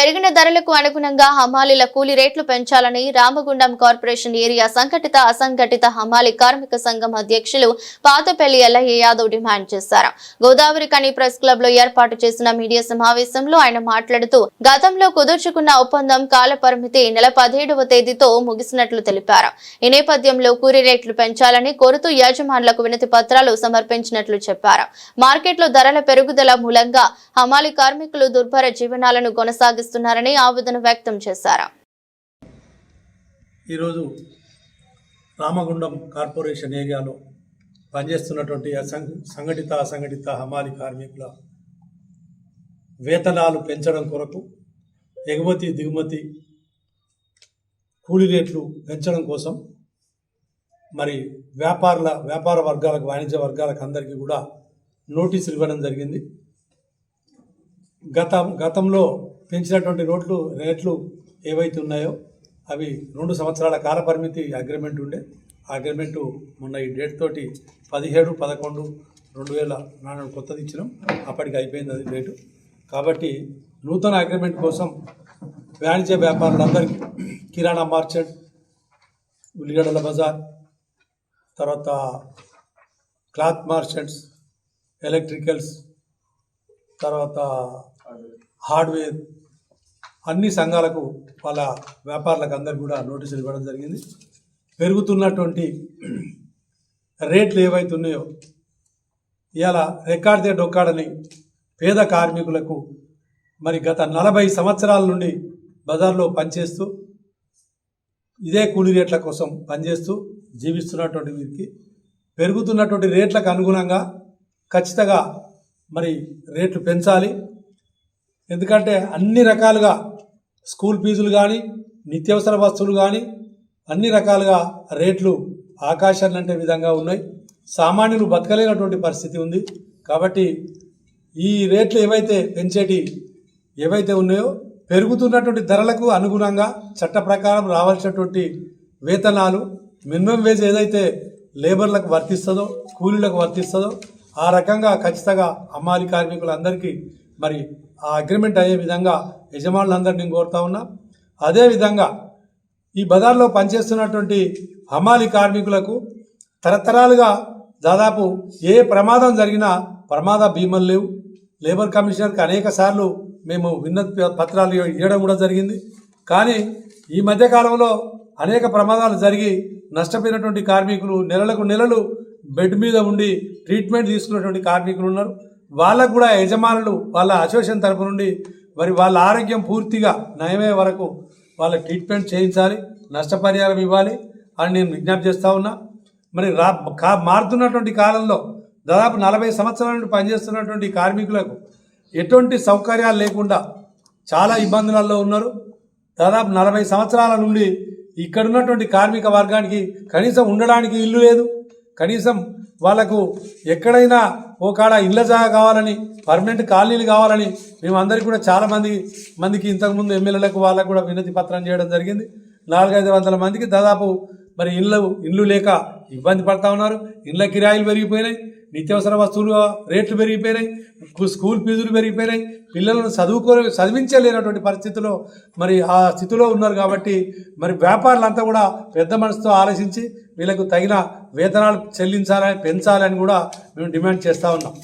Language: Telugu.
పెరిగిన ధరలకు అనుగుణంగా హమాలీల కూలీ రేట్లు పెంచాలని రామగుండం కార్పొరేషన్ ఏరియా సంఘటిత అసంఘటిత హమాలీ కార్మిక సంఘం అధ్యక్షులు పాతపల్లి ఎల్లయ్య యాదవ్ డిమాండ్ చేశారు. గోదావరి కని ప్రెస్ క్లబ్ లో ఏర్పాటు చేసిన మీడియా సమావేశంలో ఆయన మాట్లాడుతూ గతంలో కుదుర్చుకున్న ఒప్పందం కాల పరిమితి నెల 17వ తేదీతో ముగిసినట్లు తెలిపారు. ఈ నేపథ్యంలో కూలీ రేట్లు పెంచాలని కోరుతూ యాజమానులకు వినతి పత్రాలు సమర్పించినట్లు చెప్పారు. మార్కెట్లో ధరల పెరుగుదల మూలంగా హమాలీ కార్మికులు దుర్భర జీవనాలను కొనసాగిస్తున్నారు ఆవేదన వ్యక్తం చేశారు. ఈరోజు రామగుండం కార్పొరేషన్ ఏరియాలో పనిచేస్తున్నటువంటి సంఘటిత అసంఘటిత హమాలీ కార్మికుల వేతనాలు పెంచడం కొరకు ఎగుమతి దిగుమతి కూలీ రేట్లు పెంచడం కోసం మరి వ్యాపార వర్గాలకు వాణిజ్య వర్గాలకు అందరికీ కూడా నోటీసులు ఇవ్వడం జరిగింది. గతంలో పెంచినటువంటి రేట్లు ఏవైతే ఉన్నాయో అవి 2 సంవత్సరాల కాల పరిమితి అగ్రిమెంట్ ఉండే. ఆ అగ్రిమెంటు మొన్న ఈ డేట్ తోటి 17/11/2004 కొత్తది ఇచ్చినాం. అప్పటికి అయిపోయింది అది డేటు. కాబట్టి నూతన అగ్రిమెంట్ కోసం వాణిజ్య వ్యాపారులందరికీ కిరాణా మార్చెంట్, ఉల్లిగడ్డల బజార్, తర్వాత క్లాత్ మార్చెంట్స్, ఎలక్ట్రికల్స్, తర్వాత హార్డ్వేర్ అన్ని సంఘాలకు వాళ్ళ వ్యాపారులకు అందరికీ కూడా నోటీసులు ఇవ్వడం జరిగింది. పెరుగుతున్నటువంటి రేట్లు ఏవైతే ఉన్నాయో ఇలా రెక్కాడితే డొక్కాడని పేద కార్మికులకు మరి గత 40 సంవత్సరాల నుండి బజార్లో పనిచేస్తూ ఇదే కూలీ రేట్ల కోసం పనిచేస్తూ జీవిస్తున్నటువంటి వీరికి పెరుగుతున్నటువంటి రేట్లకు అనుగుణంగా ఖచ్చితంగా మరి రేట్లు పెంచాలి. ఎందుకంటే అన్ని రకాలుగా స్కూల్ ఫీజులు కానీ నిత్యావసర వస్తువులు కానీ అన్ని రకాలుగా రేట్లు ఆకాశాలంటే విధంగా ఉన్నాయి. సామాన్యులు బతకలేనటువంటి పరిస్థితి ఉంది. కాబట్టి ఈ రేట్లు ఏవైతే ఉన్నాయో పెరుగుతున్నటువంటి ధరలకు అనుగుణంగా చట్ట ప్రకారం రావాల్సినటువంటి వేతనాలు మినిమం వేజ్ ఏదైతే లేబర్లకు వర్తిస్తుందో కూలీలకు వర్తిస్తుందో ఆ రకంగా ఖచ్చితంగా హమాలీ కార్మికులందరికీ మరి ఆ అగ్రిమెంట్ అయ్యే విధంగా యజమానులందరినీ కోరుతా ఉన్నా. అదేవిధంగా ఈ బజార్లో పనిచేస్తున్నటువంటి హమాలీ కార్మికులకు తరతరాలుగా దాదాపు ఏ ప్రమాదం జరిగినా ప్రమాద బీమాలు లేవు. లేబర్ కమిషనర్కి అనేక సార్లు మేము వినతి పత్రాలు ఇవ్వడం కూడా జరిగింది. కానీ ఈ మధ్యకాలంలో అనేక ప్రమాదాలు జరిగి నష్టపోయినటువంటి కార్మికులు నెలలు బెడ్ మీద ఉండి ట్రీట్మెంట్ తీసుకున్నటువంటి కార్మికులు ఉన్నారు. వాళ్ళకు కూడా యజమానులు వాళ్ళ అసోసియేషన్ తరపు నుండి మరి వాళ్ళ ఆరోగ్యం పూర్తిగా నయమే వరకు వాళ్ళ ట్రీట్మెంట్ చేయించాలి, నష్టపరిహారం ఇవ్వాలి అని నేను విజ్ఞప్తి చేస్తూ ఉన్నా. మరి మారుతున్నటువంటి కాలంలో దాదాపు 40 సంవత్సరాల నుండి పనిచేస్తున్నటువంటి కార్మికులకు ఎటువంటి సౌకర్యాలు లేకుండా చాలా ఇబ్బందులలో ఉన్నారు. దాదాపు 40 సంవత్సరాల నుండి ఇక్కడున్నటువంటి కార్మిక వర్గానికి కనీసం ఉండడానికి ఇల్లు లేదు. కనీసం వాళ్ళకు ఎక్కడైనా ఓ కాడ ఇళ్ళ జాగా కావాలని, పర్మనెంట్ కాలనీలు కావాలని మేమందరికీ కూడా చాలా మందికి ఇంతకుముందు ఎమ్మెల్యేలకు వాళ్ళకు కూడా వినతి పత్రం చేయడం జరిగింది. 400-500 మందికి దాదాపు మరి ఇల్లు లేక ఇబ్బంది పడతా ఉన్నారు. ఇళ్ళ కిరాయిలు పెరిగిపోయినాయి, నిత్యావసర వస్తువులు రేట్లు పెరిగిపోయినాయి, స్కూల్ ఫీజులు పెరిగిపోయినాయి, పిల్లలను చదివించలేనటువంటి పరిస్థితిలో మరి ఆ స్థితిలో ఉన్నారు. కాబట్టి మరి వ్యాపారులంతా కూడా పెద్ద మనసుతో ఆలోచించి వీళ్ళకు తగిన వేతనాలు చెల్లించాలని పెంచాలని కూడా మేము డిమాండ్ చేస్తూ ఉన్నాం.